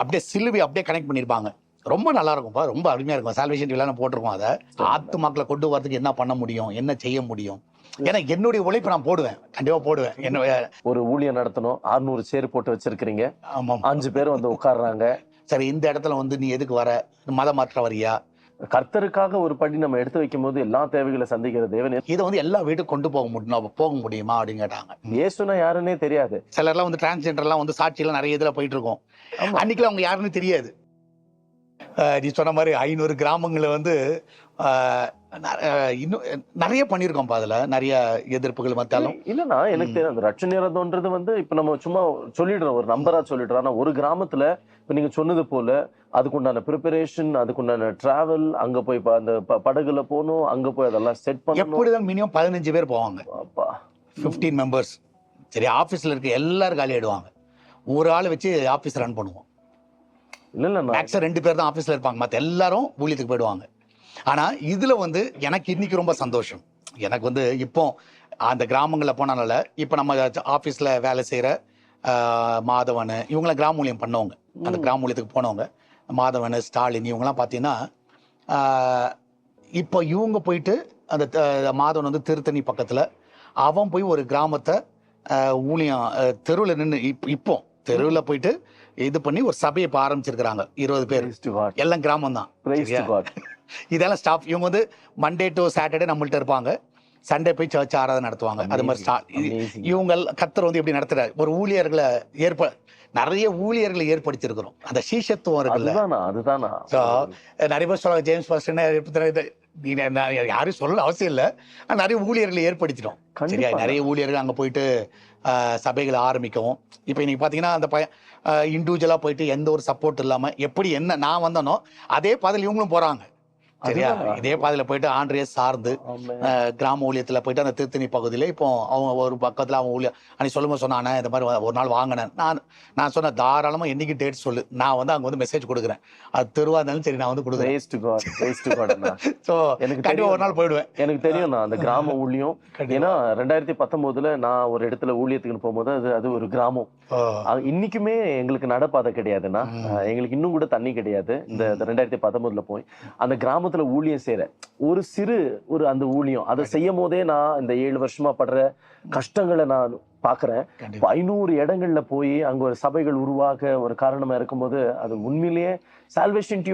அப்படியே சிலுவை அப்படியே கனெக்ட் பண்ணியிருப்பாங்க. ரொம்ப நல்லா இருக்கும்ப்பா, ரொம்ப அருமையாக இருக்கும். சால்வேஷன் டிவிலாம் போட்டிருக்கோம். அதை ஆத்து மக்களை கொண்டு வரதுக்கு என்ன பண்ண முடியும், என்ன செய்ய முடியும். ஏன்னா என்னுடைய உழைப்பு நான் போடுவேன், கண்டிப்பாக போடுவேன். என்ன ஒரு ஊழியம் நடத்தணும், 600 சேர் போட்டு வச்சிருக்கிறீங்க. ஆமாம், 5 பேர் வந்து உட்கார்றாங்க. சரி இந்த இடத்துல வந்து நீ எதுக்கு வர, மதம் மாற்ற வரியா? கர்த்தருக்காக ஒரு படி நம்ம எடுத்து வைக்கும் போது எல்லா தேவைகளை சந்திக்கிற தேவன். இதை வந்து எல்லா வீட்டுக்கு கொண்டு போக முடியுமா அப்படின்னு கேட்டாங்க. இயேசுனா யாருன்னே தெரியாது. சிலர்லாம் வந்து டிரான்ஸ்ஜெண்டர்லாம் வந்து சாட்சியெல்லாம் நிறைய இதில் போயிட்டு இருக்கோம். அன்னைக்கெல்லாம் அவங்க யாருன்னு தெரியாது. நீ சொன்ன மாதிரி 500 கிராமங்களை வந்து இன்னும் நிறைய பண்ணியிருக்கோம்ப்பா. அதில் நிறைய எதிர்ப்புகள் மத்தாலும் இல்லைன்னா எனக்கு தெரியும். அந்த ரட்சணியறதுன்றது வந்து இப்போ நம்ம சும்மா சொல்லிடுறோம், ஒரு நம்பரா சொல்லிடுறோம். ஆனால் ஒரு கிராமத்துல இப்போ நீங்க சொன்னது போல அதுக்குண்டான ப்ரிப்பரேஷன், அதுக்குண்டான டிராவல், அங்க போய் அந்த படகுல போகணும், அங்க போய் அதெல்லாம் செட் பண்ணணும். எப்படிதான் மினிமம் 15 பேர் போவாங்க. அப்பா 15 மெம்பர்ஸ். சரி, ஆஃபீஸில் இருக்க எல்லாரும் காலி ஆயிடுவாங்க. ஒரு ஆள் வச்சு ஆஃபீஸ் ரன் பண்ணுவோம். இல்லை மேக்ஸிமம் 2 பேர் தான் ஆஃபீஸில் இருப்பாங்க, மற்ற எல்லாரும் ஊழியத்துக்கு போயிடுவாங்க. ஆனால் இதில் வந்து எனக்கு இன்னைக்கு ரொம்ப சந்தோஷம். எனக்கு வந்து இப்போ அந்த கிராமங்களில் போனனால இப்போ நம்ம ஆஃபீஸில் வேலை செய்கிற மாதவன் இவங்களாம் கிராம ஊழியம் பண்ணவங்க, அந்த கிராம ஊழியத்துக்கு போனவங்க, மாதவன், ஸ்டாலின் இவங்கெல்லாம் பார்த்தீங்கன்னா இப்போ இவங்க போயிட்டு அந்த மாதவன் வந்து திருத்தணி பக்கத்தில் அவன் போய் ஒரு கிராமத்தை ஊழியம் தெருவில் நின்று இப்போ தெருவில் போயிட்டு இது பண்ணி ஒரு சபையை இப்போ ஆரம்பிச்சிருக்கிறாங்க. 20 பேர், எல்லாம் கிராமம் தான். இதெல்லாம் ஸ்டாஃப். இவங்க வந்து மண்டே டு சாட்டர்டே நம்மள்ட்ட இருப்பாங்க, சண்டே போய் சர்ச் ஆராதனை நடத்துவாங்க. அது மாதிரி இவங்க கர்த்தர் வந்து எப்படி நடத்துறாரு, ஒரு ஊழியர்களை நிறைய ஊழியர்களை ஏற்படுத்தியிருக்கிறோம். அந்த சீஷத்துவம் இருக்குல்ல, அதுதானா. ஸோ நிறைய பேர் சொல்லுவாங்க ஜேம்ஸ் பாஸ்டர் யாரும் சொல்ல அவசியம் இல்லை, நிறைய ஊழியர்களை ஏற்படுத்திட்டோம். சரியா, நிறைய ஊழியர்கள் அங்கே போயிட்டு சபைகளை ஆரம்பிக்கவும். இப்போ இன்னைக்கு பார்த்தீங்கன்னா அந்த இண்டிவிஜுவலாக போயிட்டு எந்த ஒரு சப்போர்ட் இல்லாமல் எப்படி என்ன நான் வந்தனோ அதே பாதையில் இவங்களும் போகிறாங்க. சரியா, இதே பாதையில் போயிட்டு ஆண்ட்ரியை சார்ந்து கிராம ஊழியத்தில் போயிட்டு அந்த திருத்தணி பகுதியில் இப்போ அவங்க ஒரு பக்கத்தில் அவங்க ஊழியம் அன்னைக்கு சொல்லும்போது சொன்னானே இந்த மாதிரி ஒரு நாள் வாங்கினேன். நான் சொன்னேன் தாராளமாக என்னைக்கு டேட் சொல்லு, நான் வந்து அங்கே வந்து மெசேஜ் கொடுக்குறேன். அது தெருவாக இருந்தாலும் சரி, நான் வந்து கொடுக்குறேன். ஸோ எனக்கு கண்டிப்பாக ஒரு நாள் போயிடுவேன். எனக்கு தெரியும் நான் அந்த கிராம ஊழியம். ஏன்னா 2019 நான் ஒரு இடத்துல ஊழியத்துக்குன்னு போகும்போது அது ஒரு கிராமம். இன்னைக்குமே எங்களுக்கு நடப்பாதை கிடையாதுன்னா, எங்களுக்கு இன்னும் கூட தண்ணி கிடையாது. இந்த 2019 போய் அந்த கிராமத்துல ஊழியம் செய்யற ஒரு அந்த ஊழியம் அதை செய்யும் போதே நான் இந்த 7 வருஷமா படுற கஷ்டங்களை நான் பாக்குறேன். 500 இடங்கள்ல போய் அங்க ஒரு சபைகள் உருவாக ஒரு காரணமா இருக்கும்போது அது உண்மையிலேயே சால்வேஷன்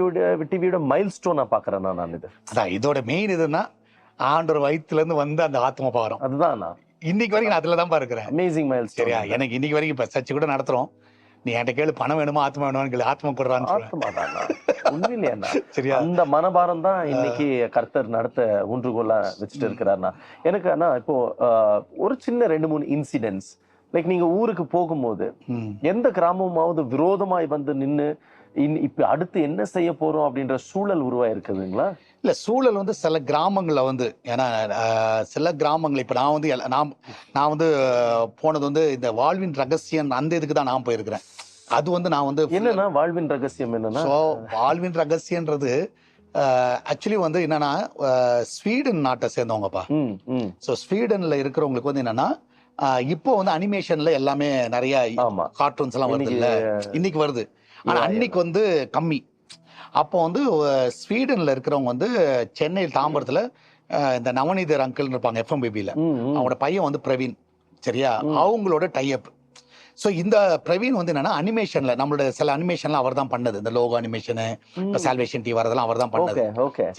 டிவியோட மைல் ஸ்டோனா பாக்குறேன் நான். இதோட மெயின் இதுன்னா ஆண்டவர் வயிற்றுல இருந்து வந்து அந்த ஆத்ம பாரம். அதுதான் நான் இன்னைக்கு வரைக்கும் நான் அதுல தான் பாக்குறேன். Amazing mile stone. சரியா, எனக்கு இன்னைக்கு வரைக்கும் இப்ப சர்ச்சை கூட நடத்துறோம். நீ என்கிட்ட கேளு, பணம் வேணுமா ஆத்மா வேணுமான்னு கேளு, ஆத்மா கொடுறான்னு. உண்மையிலேயே சரியா, அந்த மனபாரம் தான் இன்னைக்கு கர்த்தர் நடத்த ஊன்றுகோலா வச்சுட்டு இருக்கிறாருன்னா. எனக்கு ஆனா இப்போ ஒரு சின்ன 2-3 இன்சிடென்ட்ஸ், லைக் நீங்க ஊருக்கு போகும்போது எந்த கிராமமாவது விரோதமாய் வந்து நின்று இப்ப அடுத்து என்ன செய்ய போறோம் அப்படின்ற சூழல் உருவாயிருக்குதுங்களா? இல்ல, சூழல் வந்து சில கிராமங்கள்ல வந்து, ஏன்னா சில கிராமங்கள் இப்ப நான் வந்து போனது வந்து இந்த வாழ்வின் ரகசியம் அந்த இதுக்கு தான் நான் போயிருக்கிறேன். அது வந்து நான் வந்து என்னன்னா வாழ்வின் ரகசியம் என்னன்னா, வாழ்வின் ரகசியன்றது ஆக்சுவலி வந்து என்னன்னா ஸ்வீடன் நாட்டை சேர்ந்தவங்கப்பா. ஸோ ஸ்வீடன்ல இருக்கிறவங்களுக்கு வந்து என்னன்னா இப்போ வந்து அனிமேஷன்ல எல்லாமே நிறைய கார்ட்டூன்ஸ் எல்லாம் வருது இல்ல, இன்னைக்கு வருது. ஆனா அன்னைக்கு வந்து கம்மி. அப்போ வந்து ஸ்வீடன்ல இருக்கிறவங்க வந்து சென்னையில் தாம்பரத்துல இந்த நவநீதர் அங்கிள் இருப்பாங்க FMBBல, அவங்களோட பையன் வந்து பிரவீன். சரியா, அவங்களோட டைப். ஸோ இந்த பிரவீன் வந்து என்னன்னா அனிமேஷன்ல நம்மளோட சில அனிமேஷன்லாம் அவர் தான் பண்ணது. இந்த லோகோ அனிமேஷனு, சால்வேஷன் டிவி வரதெல்லாம் அவர் தான் பண்ணது.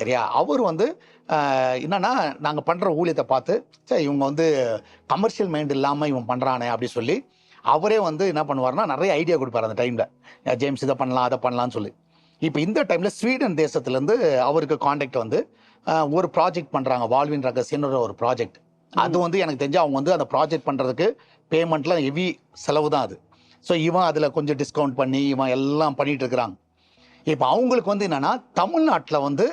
சரியா, அவர் வந்து என்னன்னா நாங்க பண்ற ஊழியத்தை பார்த்து சரி இவங்க வந்து கமர்ஷியல் மைண்ட் இல்லாம இவன் பண்றானே அப்படி சொல்லி அவரே வந்து என்ன பண்ணுவாருன்னா நிறைய ஐடியா கொடுப்பாரு அந்த டைம்ல. ஜேம்ஸ் இதை பண்ணலாம் அதை பண்ணலாம்னு சொல்லி. இப்போ இந்த டைம்ல ஸ்வீடன் தேசத்துலேருந்து அவருக்கு கான்டாக்ட் வந்து ஒரு ப்ராஜெக்ட் பண்றாங்க, வாழ்வின் ரகசியம்ன்ற ஒரு ப்ராஜெக்ட். அது வந்து எனக்கு தெரிஞ்சு அவங்க வந்து அந்த ப்ராஜெக்ட் பண்றதுக்கு பேமெண்ட்லாம் ஹெவி செலவு தான் அது. ஸோ இவன் அதுல கொஞ்சம் டிஸ்கவுண்ட் பண்ணி இவன் எல்லாம் பண்ணிட்டு இருக்கிறாங்க. இப்போ அவங்களுக்கு வந்து என்னன்னா தமிழ்நாட்டில் வந்து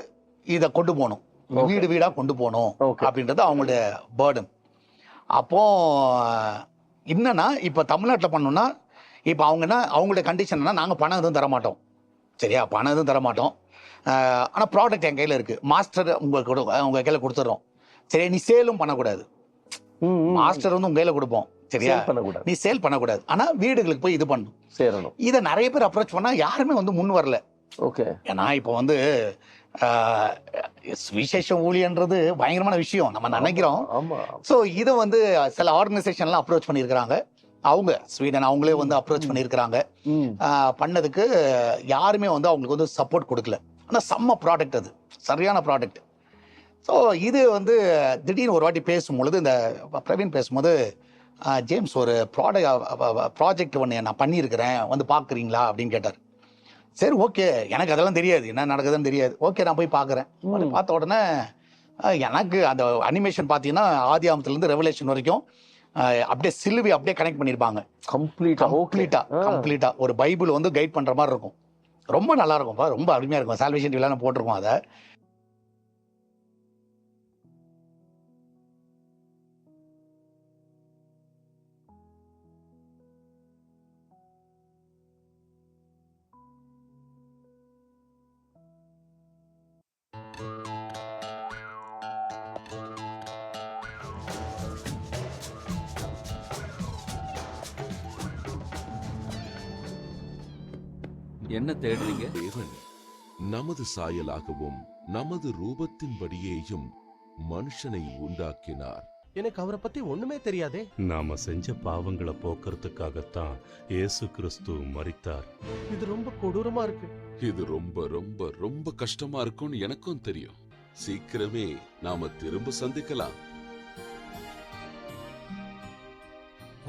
இதை கொண்டு போகணும், வீடு வீடா கொண்டு போகணும் அப்படின்றது அவங்களுடைய பேர்டன். அப்போ என்னன்னா இப்போ தமிழ்நாட்டில் பண்ணோம்னா இப்போ அவங்களுடைய கண்டிஷன் என்ன, நாங்கள் பணம் எதுவும் தரமாட்டோம். சரியா, பணம் எதுவும் தரமாட்டோம். ஆனால் ப்ராடக்ட் என் கையில் இருக்குது, மாஸ்டர் உங்கள் கையில் கொடுத்துட்றோம். சரி, நீ சேலும் பண்ணக்கூடாது. மாஸ்டர் வந்து உங்க கையில கொடுப்போம், சரியா, பண்ணக்கூடாது, நீ சேல் பண்ணக்கூடாது, ஆனா வீடுகளுக்கு போய் இது பண்ணணும், சேரணும். இதை நிறைய பேர் அப்ரோச் பண்ணா யாருமே வந்து முன் வரல. ஓகே. ஏன்னா இப்போ வந்து விசேஷ ஊழியன்றது பயங்கரமான விஷயம் நம்ம நினைக்கிறோம். ஸோ இதை வந்து சில ஆர்கனைசேஷன்லாம் அப்ரோச் பண்ணியிருக்கிறாங்க, அவங்க ஸ்வீடன் அவங்களே வந்து அப்ரோச் பண்ணியிருக்கிறாங்க. பண்ணதுக்கு யாருமே வந்து அவங்களுக்கு வந்து சப்போர்ட் கொடுக்கல. ஆனால் செம்ம ப்ராடக்ட், அது சரியான ப்ராடக்ட். ஸோ இது வந்து திடீர்னு ஒரு வாட்டி பேசும்பொழுது, இந்த பிரவீன் பேசும்போது, ஜேம்ஸ் ஒரு ப்ராஜெக்ட் ஒன்று நான் பண்ணியிருக்கிறேன், வந்து பார்க்குறீங்களா அப்படின்னு கேட்டார். சரி, ஓகே, எனக்கு அதெல்லாம் தெரியாது, என்ன நடக்குதுன்னு தெரியாது. ஓகே, நான் போய் பார்க்குறேன். பார்த்த உடனே எனக்கு அந்த அனிமேஷன் பார்த்தீங்கன்னா ஆதியாமத்துலேருந்து ரெவலேஷன் வரைக்கும் அப்படியே சிலுவை அப்படியே கனெக்ட் பண்ணியிருப்பாங்க. கம்ப்ளீட்டாக ஒரு பைபிள் வந்து கைட் பண்ணுற மாதிரி இருக்கும். ரொம்ப நல்லா இருக்கும்ப்பா, ரொம்ப அருமையாக இருக்கும். சால்வேஷன் டிவிலாம் போட்டிருக்கோம் அதை. என்ன தேடுறீங்க? தேவன் நமது சாயலாகவும் நமது ரூபத்தின்படியேயும் மனுஷனை உண்டாக்கினார். எனக்கு அவரை பத்தி ஒண்ணுமே தெரியாதே. நாம செஞ்ச பாவங்களை போக்குறதுக்காகத்தான் இயேசு கிறிஸ்து மரித்தார். இது ரொம்ப கொடூரமா இருக்கு. இது ரொம்ப ரொம்ப ரொம்ப கஷ்டமா இருக்கும்னு எனக்கும் தெரியும். சீக்கிரமே நாம திரும்ப சந்திக்கலாம்.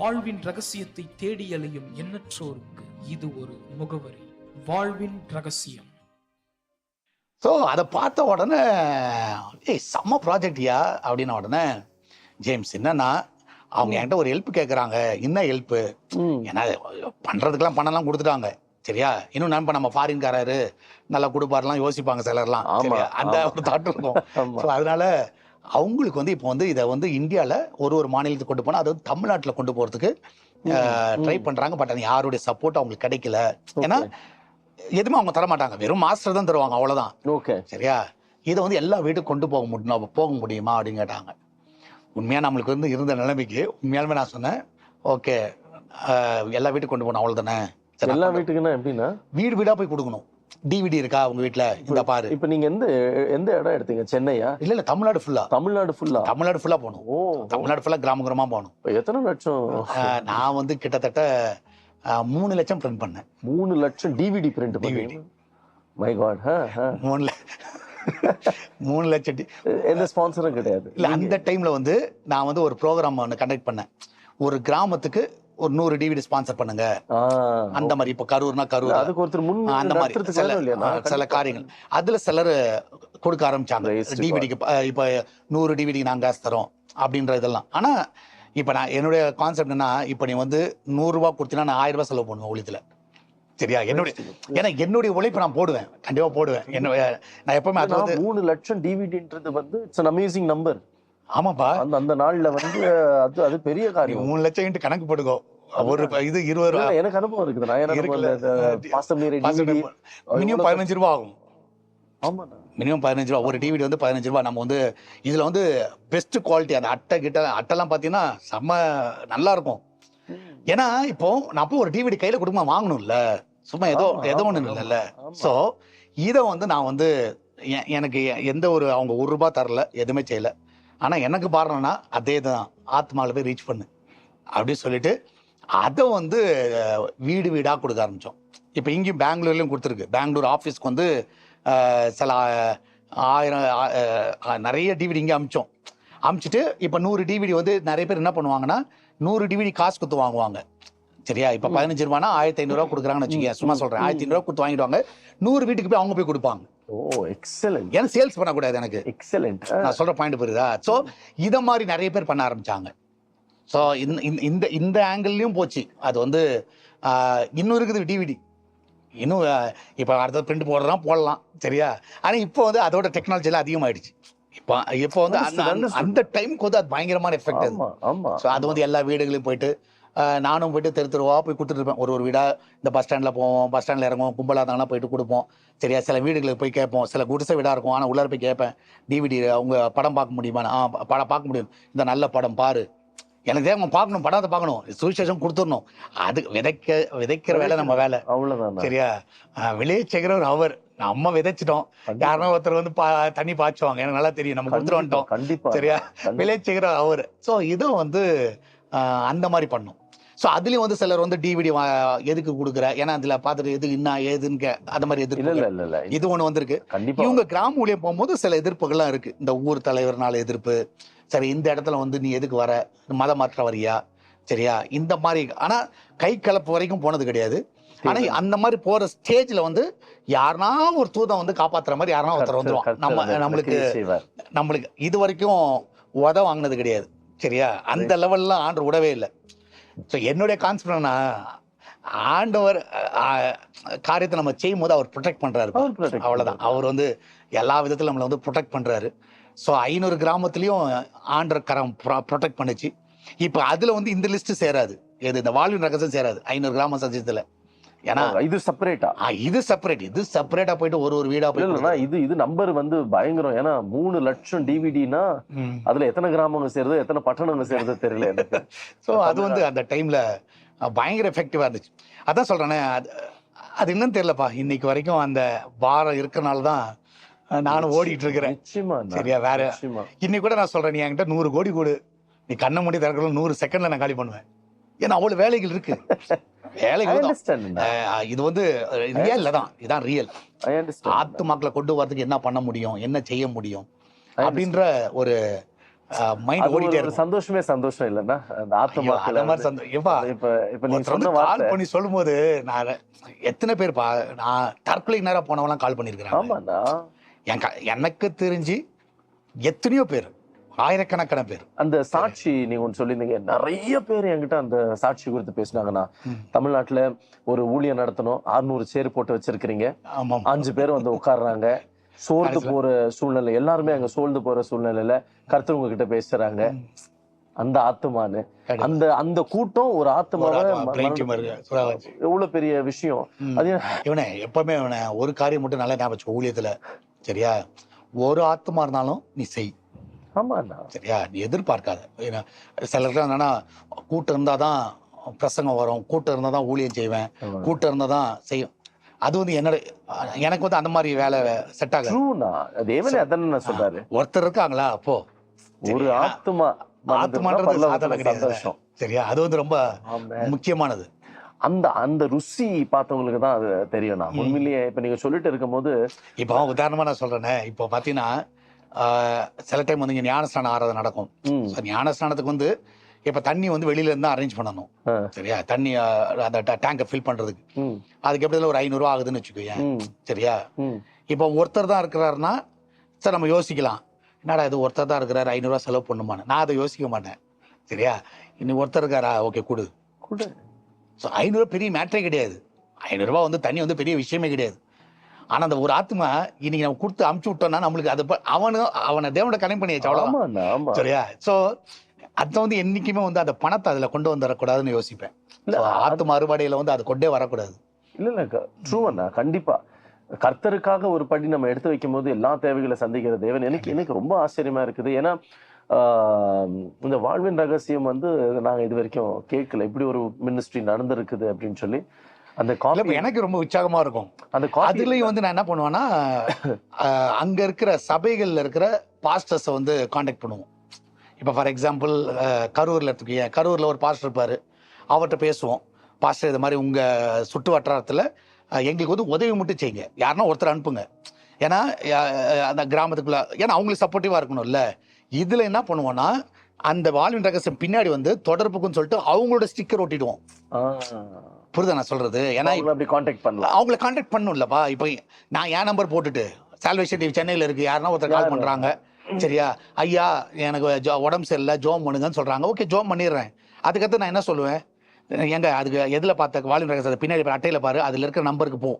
வாழ்வின் ரகசியத்தை தேடி அலையும் எண்ணற்றோருக்கு இது ஒரு முகவரி. வாழ்வின் ரகசியம். ஸோ அதை பார்த்த உடனே, செம்ம ப்ராஜெக்ட்யா அப்படின்ன உடனே, ஜேம்ஸ் என்னன்னா அவங்க என்கிட்ட ஒரு ஹெல்ப் கேட்குறாங்க. என்ன ஹெல்ப்பு? ஏன்னா பண்ணுறதுக்கெல்லாம் பணம்லாம் கொடுத்துட்டாங்க, சரியா. இன்னும் நம்ம நம்ம ஃபாரின்காரரு நல்லா கொடுப்பாருலாம் யோசிப்பாங்க சிலர்லாம், அந்த ஒரு தாட் இருக்கும். ஸோ அதனால அவங்களுக்கு வந்து இப்போ வந்து இதை வந்து இந்தியாவில் ஒரு மாநிலத்துக்கு கொண்டு போனால், அது வந்து தமிழ்நாட்டில் கொண்டு போகிறதுக்கு ட்ரை பண்ணுறாங்க. பட் அது யாருடைய சப்போர்ட் அவங்களுக்கு கிடைக்கல. ஏன்னா எதுவுமே அவங்க தர மாட்டாங்க, வெறும் மாஸ்டர் தான் தருவாங்க, அவ்வளோதான். ஓகே, சரியா. இதை வந்து எல்லா வீட்டுக்கும் கொண்டு போக முடியுமா அப்படின்னு கேட்டாங்க. உண்மையாக நம்மளுக்கு வந்து இருந்த நிலைமைக்கு உண்மையாலுமே நான் சொன்னேன், ஓகே, எல்லா வீட்டுக்கும் கொண்டு போகணும், அவ்வளோதானே. எல்லா வீட்டுக்குன்னா எப்படின்னா வீடு வீடாக போய் கொடுக்கணும். டிவிடி இருக்கா உங்க வீட்டுல, இந்த பாரு. இப்ப நீங்க எந்த இடம் எடுத்தீங்க? சென்னையா? இல்ல தமிழ்நாடு ஃபுல்லா. தமிழ்நாடு ஃபுல்லா போகணும். தமிழ்நாடு ஃபுல்லா கிராமமா போகணும். எத்தனை லட்சம்? நான் வந்து கிட்டத்தட்ட 3 லட்சம் பிரிண்ட் பண்ணேன். 3 லட்சம் டிவிடி பிரிண்ட் பண்ணீங்க? My god. 3 லட்சம். எந்த ஸ்பான்சரும் கிடையாது இல்ல. அந்த டைம்ல வந்து நான் வந்து ஒரு ப்ரோக்ராம் ஒன்று கண்டக்ட் பண்ணேன். ஒரு கிராமத்துக்கு ஒரு 100 டிவிடி ஸ்பான்சர் பண்ணுங்க, அந்த மாதிரி. இப்ப கரூர்னா கரூர், அதுக்கு ஒருத்தர் முன் அந்த மாதிரி சில காரியங்கள் அதுல சிலர் கொடுக்க ஆரம்பிச்சாங்க. டிவிடிக்கு இப்ப 100 டிவிடி நாங்க காசு தரோம் அப்படின்ற இதெல்லாம். ஆனா இப்ப நான் என்னுடைய கான்செப்ட் என்ன, இப்ப நீ வந்து 100 ரூபாய் கொடுத்தீங்கன்னா நான் 1000 ரூபாய் செலவு பண்ணுவேன் ஊழியத்துல, சரியா. என்னுடைய உழைப்பு நான் போடுவேன், கண்டிப்பா போடுவேன். நான் எப்பவுமே அது வந்து 3 லட்சம் டிவிடின்றது வந்து இட்ஸ் an amazing number. ஆமாப்பா, அந்த நாள்ல வந்து அது பெரிய காரியம். 3 லட்சம் கணக்கு போட்டுக்கோ. ஒரு இது 20 ரூபாய். எனக்கு அனுபவம் இருக்குது. மினிமம் 15 ரூபாய் ஆகும். மினிமம் 15 ரூபாய். ஒரு டிவிடி வந்து 15 ரூபாய். நம்ம வந்து இதுல வந்து பெஸ்ட் குவாலிட்டி, அந்த அட்டைலாம் பாத்தீங்கன்னா செம்ம நல்லா இருக்கும். ஏன்னா இப்போ நான் போய் ஒரு டிவிடி கையில கொடுக்க வாங்கணும்ல, சும்மா ஏதோ ஒண்ணு இல்லைல்ல. ஸோ இதை வந்து நான் வந்து எனக்கு எந்த ஒரு அவங்க 1 ரூபாய் தரல, எதுவுமே செய்யல. ஆனா எனக்கு பாருன்னா அதே தான், ஆத்மாவில் போய் ரீச் பண்ணு அப்படின்னு சொல்லிட்டு அதை வந்து வீடு வீடாக கொடுக்க ஆரம்பித்தோம். இப்போ இங்கேயும் பெங்களூர்லேயும் கொடுத்துருக்கு. பெங்களூர் ஆஃபீஸ்க்கு வந்து சில 1000 நிறைய டிவிடி இங்கே அமிச்சிட்டு, இப்போ 100 டிவிடி வந்து நிறைய பேர் என்ன பண்ணுவாங்கன்னா 100 டிவிடி காசு கொடுத்து வாங்குவாங்க, சரியா. இப்போ 15 ரூபானா 1500 ரூபா கொடுக்குறாங்கன்னு வச்சுக்கோங்க, சும்மா சொல்கிறேன். 1500 ரூபா கொடுத்து வாங்கிடுவாங்க. 100 வீட்டுக்கு போய் அவங்க போய் கொடுப்பாங்க. எக்ஸலென்ட். ஏன்னா சேல்ஸ் பண்ணக்கூடாது எனக்கு. எக்ஸலென்ட். நான் சொல்கிற பாயிண்ட் புரியுதா? ஸோ இதை மாதிரி நிறைய பேர் பண்ண ஆரம்பிச்சாங்க. ஸோ இந்த ஆங்கிள்லையும் போச்சு. அது வந்து இன்னும் இருக்குது டிவிடி, இன்னும் இப்போ அடுத்த பிரிண்ட் போடலாம், சரியா. ஆனால் இப்போ வந்து அதோட டெக்னாலஜிலாம் அதிகமாகிடுச்சு. இப்போ வந்து அந்த டைமுக்கு வந்து அது பயங்கரமான எஃபெக்ட் அது. ஸோ அது வந்து எல்லா வீடுகளையும் போயிட்டு நானும் போயிட்டு தெருவா போய் கொடுத்துட்டு இருப்பேன். ஒரு வீடாக இந்த பஸ் ஸ்டாண்டில் போவோம், பஸ் ஸ்டாண்டில் இறங்குவோம், கும்பலாக இருந்தாங்கன்னா போயிட்டு கொடுப்போம், சரியா. சில வீடுகளுக்கு போய் கேட்போம். சில குடிசை வீடாக இருக்கும், ஆனால் உள்ளார போய் கேட்பேன், டிவிடி அவங்க படம் பார்க்க முடியுமா? படம் பார்க்க முடியும், இந்த நல்ல படம் பாரு எனக்கு தேவன் பார்க்கணும், படாத பார்க்கணும், சுவிசேஷம் கொடுத்துடணும். அது விதைக்கிற வேலை நம்ம வேலை. அவ்வளவுதான். சரியா? விளைவிச்சுகிறவர் அவர். நம்ம விதைச்சிட்டோம், யாருன்னா ஒருத்தர் வந்து தண்ணி பாய்ச்சுவாங்க, எனக்கு நல்லா தெரியும், நம்ம கொடுத்துட்டு வந்துட்டோம். கண்டிப்பா. சரியா? விளைவிச்சுகிறவர் அவர். ஸோ இதுவும் வந்து அந்த மாதிரி பண்ணும். ஸோ அதுலயும் வந்து சிலர் வந்து டிவிடி எதுக்கு கொடுக்குற, ஏன்னா அதுல பார்த்துட்டு எது என்ன ஏதுன்னு அந்த மாதிரி எதிர்ப்பு. இல்ல இது ஒண்ணு வந்திருக்கு. கண்டிப்பா. இவங்க கிராம ஊழியம் போகும்போது சில எதிர்ப்புகள்லாம் இருக்கு. இந்த ஊர் தலைவர்னால எதிர்ப்பு. சரி, இந்த இடத்துல வந்து நீ எதுக்கு வர, மத மாற்ற வரியா, சரியா, இந்த மாதிரி. ஆனா கை கலப்பு வரைக்கும் போனது கிடையாது. ஆனா அந்த மாதிரி போற ஸ்டேஜ்ல வந்து யாருனா ஒரு தூதம் வந்து காப்பாத்துற மாதிரி யாருனா ஒருத்தர் வந்துருவான். நம்மளுக்கு இது வரைக்கும் உத வாங்கினது கிடையாது. சரியா? அந்த லெவல்லாம் ஆண்டவர் விடவே இல்லை. ஸோ என்னுடைய கான்செப்ட்னா, ஆண்டவர் காரியத்தை நம்ம செய்யும் போது அவர் ப்ரொடெக்ட் பண்றாரு. அவ்வளவுதான். அவர் வந்து எல்லா விதத்திலும் நம்மளை வந்து ப்ரொடெக்ட் பண்றாரு. ஸோ 500 கிராமத்துலயும் ஆண்டர் கரம் ப்ரொடெக்ட் பண்ணுச்சு. இப்போ அதுல வந்து இந்த லிஸ்ட் சேராது, எது இந்த வாழ்வின் ரகசியம் சேராது 500 கிராம சத்தியத்துல. ஏன்னா இது செப்பரேட்டா, இது செப்பரேட்டா போயிட்டு ஒரு வீடா போயிட்டு இது நம்பர் வந்து பயங்கரம். ஏன்னா 3 லட்சம் டிவிடினா அதுல எத்தனை கிராமங்கள் சேருது, எத்தனை பட்டணங்கள் சேருது தெரியல எனக்கு. ஸோ அது வந்து அந்த டைம்ல பயங்கர எஃபெக்டிவா இருந்துச்சு. அதான் சொல்றேனே, அது என்னன்னு தெரியலப்பா. இன்னைக்கு வரைக்கும் அந்த வாரம் இருக்கனால தான் நானும் ஓடிட்டு இருக்கிறேன். சரியா? வேற இன்னைக்கு கூட நான் சொல்றேன், நீ என்கிட்ட 100 கோடி கொடு, நீ கண்ணை மூடி திறக்கணும் 100 செகண்ட்ல நான் காலி பண்ணுவேன். ஏன்னா அவ்வளவு வேலைகள் இருக்கு. இது வந்து ரியல் தான், இதான் ரியல். ஆத்துமாக்களை கொண்டு வரதுக்கு என்ன பண்ண முடியும், என்ன செய்ய முடியும் அப்படின்ற ஒரு மைண்ட் ஓடிட்டே இருக்கு. சந்தோஷமே சந்தோஷம் இல்லன்னா அந்த ஆத்துமாக்கள் அந்த மாதிரி சந்தோஷம். இப்ப நீ சொன்ன கால் பண்ணி சொல்லும் போது நான் எத்தனை பேர் நான் தற்கொலைக்கு நேரம் போனவெல்லாம் கால் பண்ணிருக்கிறேன். எனக்கு தெரிஞ்சு எத்தனையோ பேர், ஆயிரக்கணக்கான பேர். அந்த சாட்சி நீங்க ஒன்று சொல்லியிருந்தீங்க, நிறைய பேர் என்கிட்ட அந்த சாட்சி குறித்து பேசினாங்கன்னா, தமிழ்நாட்டுல ஒரு ஊழியம் நடத்தணும், 600 சேர் போட்டு வச்சிருக்கிறீங்க, 5 பேர் வந்து உட்கார்றாங்க, சோர்ந்து போற சூழ்நிலை, எல்லாருமே அங்க சோர்ந்து போற சூழ்நிலையில கர்த்தர் உங்ககிட்ட பேசுறாங்க. அந்த ஆத்துமானு அந்த அந்த கூட்டம் ஒரு ஆத்துமாவை எவ்வளவு பெரிய விஷயம். அது இவனே எப்பவுமே ஒரு காரியம் மட்டும் நல்லா ஞாபகம், ஊழியத்துல சரியா, ஒரு ஆத்துமா இருந்தாலும் நீ செய். சரியா? நீ எதிர்பார்க்காத. சிலருக்கு என்னன்னா, கூட்டம் இருந்தாதான் பிரசங்கம் வரும், கூட்டம் இருந்தாதான் ஊழியம் செய்வேன், கூட்டம் இருந்தாதான் செய்யும். அது வந்து எனக்கு வந்து அந்த மாதிரி வேலை செட் ஆகும். சொல்றாரு, ஒருத்தர் இருக்காங்களா அப்போ ஒரு ஆத்துமான்றது சாதாரண கிடையாது. சரியா? அது வந்து ரொம்ப முக்கியமானது. அந்த அந்த ருசி பார்த்தவங்களுக்கு தான் அது தெரியும். நான் உண்மையிலேயே இப்ப நீங்க சொல்லிட்டு இருக்கும் போது, இப்போ உதாரணமா நான் சொல்றேனே, இப்போ பாத்தீங்கன்னா சில டைம் வந்து இங்க ஞானஸ்நானம் ஆராதனை நடக்கும். ஞானஸ்நானத்துக்கு வந்து இப்ப தண்ணி வந்து வெளியில இருந்து அரேஞ்ச் பண்ணணும். சரியா? தண்ணி அந்த டேங்கை ஃபில் பண்றதுக்கு அதுக்கு எப்படி ஒரு 500 ரூபா ஆகுதுன்னு வச்சுக்கோங்க. சரியா? இப்போ ஒருத்தர் தான் இருக்கிறாருன்னா சார் நம்ம யோசிக்கலாம், என்னடா இது ஒருத்தர் தான் இருக்கிறாரு 500 ரூபா செலவு பண்ணுமான்னு. நான் அதை யோசிக்க மாட்டேன். சரியா? இன்னும் ஒருத்தர் இருக்காரா, ஓகே கொடு. ஸோ 500 பெரிய மேட்டரே கிடையாது. 500 ரூபா வந்து தண்ணி வந்து பெரிய விஷயமே கிடையாது. ஆனா அந்த ஒரு ஆத்மா இன்னைக்கு நம்ம கொடுத்து அமுச்சு விட்டோம்னா நம்மளுக்கு அது அவனை தேவனோட கனெக்ட் பண்ணியாச்சு. அவ்வளவுதான். சரியா? சோ அதை வந்து என்னைக்குமே வந்து அந்த பணத்தை அதுல கொண்டு வந்துடக்கூடாதுன்னு யோசிப்பேன். ஆத்மா அறுவடையில வந்து அது கொண்டே வரக்கூடாது. இல்ல ட்ரூவண்ணா, கண்டிப்பா கர்த்தருக்காக ஒரு படி நம்ம எடுத்து வைக்கும் போது எல்லா தேவைகளை சந்திக்கிற தேவன் எனக்கு ரொம்ப ஆச்சரியமா இருக்குது. ஏன்னா இந்த வாழ்வின் ரகசியம் வந்து நாங்க இது வரைக்கும் கேட்கல, இப்படி ஒரு மினிஸ்ட்ரி நடந்திருக்குது அப்படின்னு சொல்லி. அந்த காப்பி எனக்கு ரொம்ப உற்சாகமா இருக்கும். அந்த அதுலயும் வந்து நான் என்ன பண்ணுவேன்னா, அங்க இருக்கிற சபைகள்ல இருக்கிற பாஸ்டர்ஸை வந்து கான்டாக்ட் பண்ணுவோம். இப்ப ஃபார் எக்ஸாம்பிள் கரூர்ல எடுத்துக்கீங்க, கரூர்ல ஒரு பாஸ்டர் இருப்பாரு, அவர்கிட்ட பேசுவோம். பாஸ்டர் இது மாதிரி உங்க சுற்று வட்டாரத்துல எங்களுக்கு வந்து உதவி மட்டும் செய்யுங்க, யாருன்னா ஒருத்தர் அனுப்புங்க. ஏன்னா அந்த கிராமத்துக்குள்ள, ஏன்னா அவங்களுக்கு சப்போர்ட்டிவா இருக்கணும்ல. இதுல என்ன பண்ணுவோம்னா, அந்த வாழ்வின் ரகசியம் பின்னாடி வந்து தொடர்புக்குன்னு சொல்லிட்டு அவங்களோட ஸ்டிக்கர் ஒட்டிடுவோம். புரியுதா நான் சொல்றது? ஏன்னா அப்படி கான்டாக்ட் பண்ணலாம், அவங்கள கான்டாக்ட் பண்ணும் இல்லப்பா. இப்போ நான் என் நம்பர் போட்டுட்டு சால்வேஷன் டிவி சென்னையில இருக்கு, யாருன்னா ஒருத்தர் கால் பண்றாங்க, சரியா, ஐயா எனக்கு உடம்பு சரியில்லை ஜோம் பண்ணுங்கன்னு சொல்றாங்க, ஓகே ஜோம் பண்ணிடுறேன். அதுக்கடுத்து நான் என்ன சொல்லுவேன், எங்க அதுக்கு எதுல பார்த்த வாழ்வின் ரகசியத்தை பின்னாடி அட்டையில பாரு, அதுல இருக்கிற நம்பருக்கு போ.